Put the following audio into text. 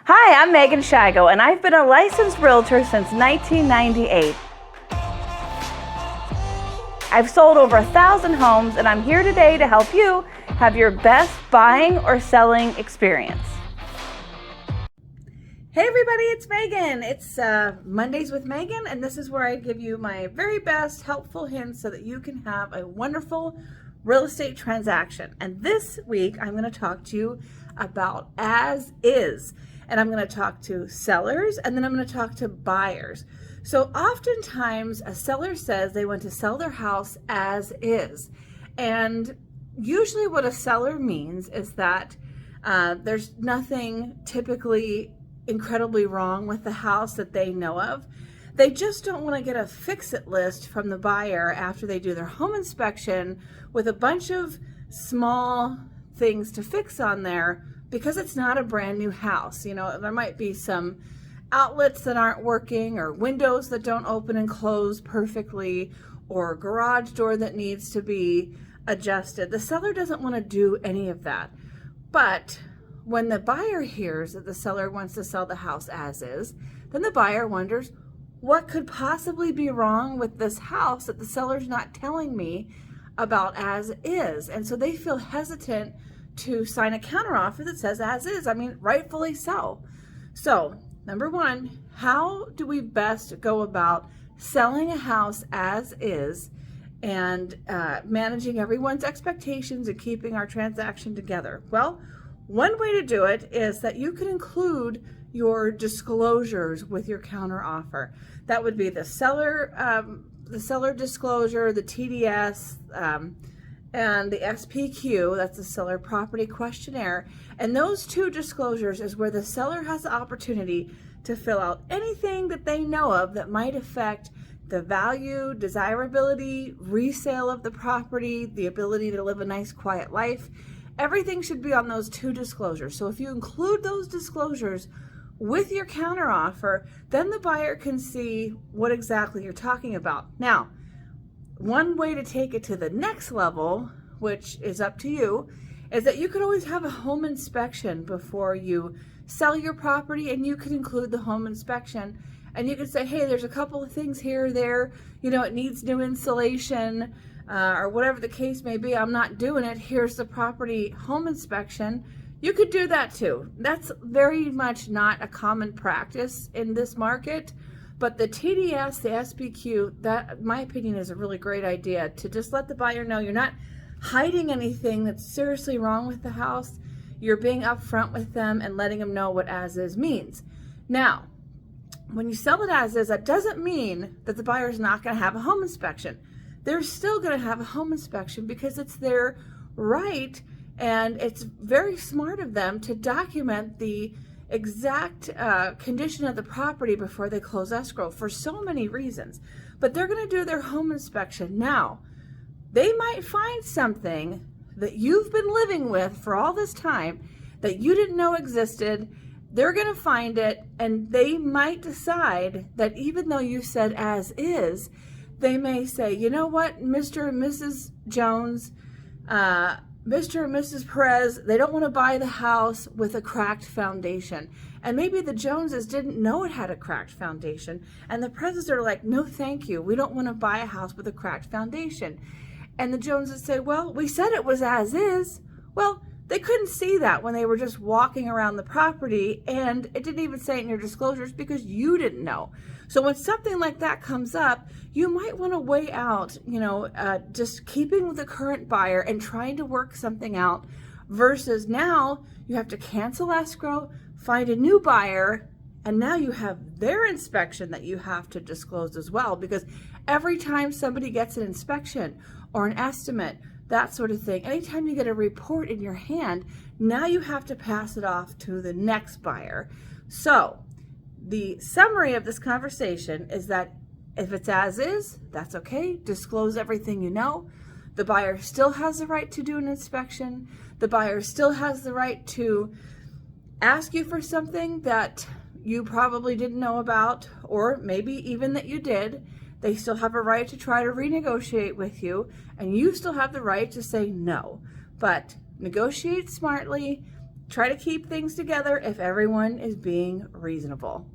Hi, I'm Megan Shigo, and I've been a licensed realtor since 1998. I've sold over 1,000 homes, and I'm here today to help you have your best buying or selling experience. Hey everybody, it's Megan. It's Mondays with Megan, and this is where I give you my very best helpful hints so that you can have a wonderful real estate transaction. And this week, I'm going to talk to you about as is. And I'm going to talk to sellers, and then I'm going to talk to buyers. So oftentimes a seller says they want to sell their house as is. And usually what a seller means is that there's nothing typically incredibly wrong with the house that they know of. They just don't want to get a fix-it list from the buyer after they do their home inspection with a bunch of small things to fix on there, because it's not a brand new house. You know, there might be some outlets that aren't working, or windows that don't open and close perfectly, or a garage door that needs to be adjusted. The seller doesn't want to do any of that. But when the buyer hears that the seller wants to sell the house as is, then the buyer wonders, what could possibly be wrong with this house that the seller's not telling me about as is? And so they feel hesitant to sign a counteroffer that says as is. I mean, rightfully so. So, number one, how do we best go about selling a house as is and managing everyone's expectations and keeping our transaction together? Well, one way to do it is that you can include your disclosures with your counteroffer. That would be the seller disclosure, the TDS, and the SPQ, that's the seller property questionnaire. And those two disclosures is where the seller has the opportunity to fill out anything that they know of that might affect the value, desirability, resale of the property, the ability to live a nice, quiet life. Everything should be on those two disclosures. So if you include those disclosures with your counteroffer, then the buyer can see what exactly you're talking about. Now, one way to take it to the next level, which is up to you, is that you could always have a home inspection before you sell your property, and you could include the home inspection. And you could say, hey, there's a couple of things here or there, you know, it needs new insulation, or whatever the case may be. I'm not doing it. Here's the property home inspection. You could do that too. That's very much not a common practice in this market. But the TDS, the SPQ, that, in my opinion, is a really great idea to just let the buyer know you're not hiding anything that's seriously wrong with the house. You're being upfront with them and letting them know what as is means. Now, when you sell it as is, that doesn't mean that the buyer is not going to have a home inspection. They're still going to have a home inspection because it's their right, and it's very smart of them to document the exact condition of the property before they close escrow for so many reasons. But they're going to do their home inspection. Now, they might find something that you've been living with for all this time that you didn't know existed. They're going to find it, and they might decide that even though you said as is, they may say, you know what, Mr. and Mrs. Jones, Mr. and Mrs. Perez, they don't want to buy the house with a cracked foundation. And maybe the Joneses didn't know it had a cracked foundation. And the Perezes are like, no, thank you. We don't want to buy a house with a cracked foundation. And the Joneses say, well, we said it was as is. Well, they couldn't see that when they were just walking around the property, and it didn't even say it in your disclosures because you didn't know. So when something like that comes up, you might want to weigh out, just keeping with the current buyer and trying to work something out versus now you have to cancel escrow, find a new buyer, and now you have their inspection that you have to disclose as well, because every time somebody gets an inspection or an estimate, that sort of thing, anytime you get a report in your hand, now you have to pass it off to the next buyer. So the summary of this conversation is that if it's as is, that's okay. Disclose everything you know. The buyer still has the right to do an inspection. The buyer still has the right to ask you for something that you probably didn't know about, or maybe even that you did. They still have a right to try to renegotiate with you, and you still have the right to say no. But negotiate smartly, try to keep things together if everyone is being reasonable.